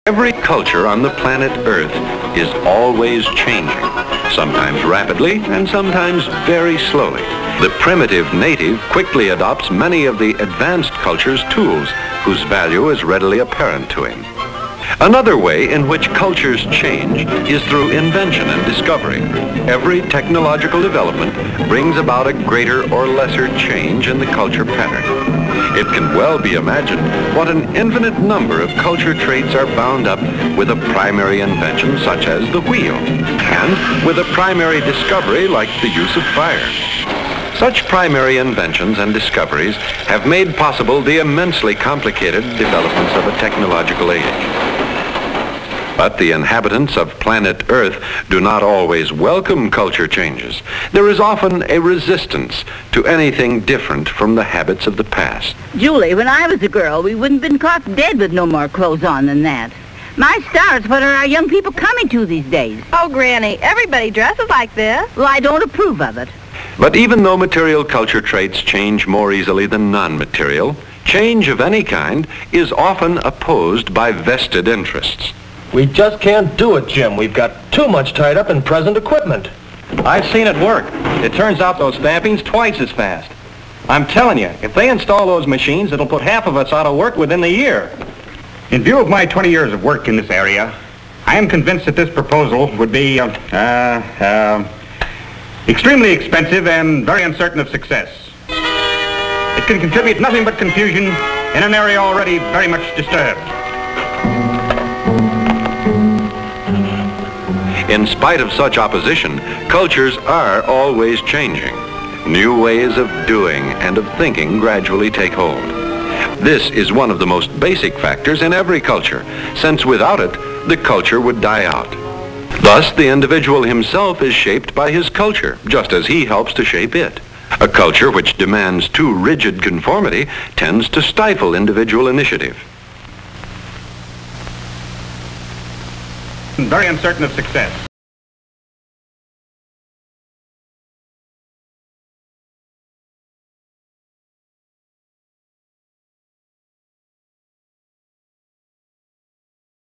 Every culture on the planet Earth is always changing, sometimes rapidly and sometimes very slowly. The primitive native quickly adopts many of the advanced culture's tools, whose value is readily apparent to him. Another way in which cultures change is through invention and discovery. Every technological development brings about a greater or lesser change in the culture pattern. It can well be imagined what an infinite number of culture traits are bound up with a primary invention such as the wheel, and with a primary discovery like the use of fire. Such primary inventions and discoveries have made possible the immensely complicated developments of a technological age. But the inhabitants of planet Earth do not always welcome culture changes. There is often a resistance to anything different from the habits of the past. Julie, when I was a girl, we wouldn't have been caught dead with no more clothes on than that. My stars, what are our young people coming to these days? Oh, Granny, everybody dresses like this. Well, I don't approve of it. But even though material culture traits change more easily than non-material, change of any kind is often opposed by vested interests. We just can't do it, Jim. We've got too much tied up in present equipment. I've seen it work. It turns out those stampings twice as fast. I'm telling you, if they install those machines, it'll put half of us out of work within the year. In view of my 20 years of work in this area, I am convinced that this proposal would be extremely expensive and very uncertain of success. It can contribute nothing but confusion in an area already very much disturbed. In spite of such opposition, cultures are always changing. New ways of doing and of thinking gradually take hold. This is one of the most basic factors in every culture, since without it, the culture would die out. Thus, the individual himself is shaped by his culture, just as he helps to shape it. A culture which demands too rigid conformity tends to stifle individual initiative. Very uncertain of success.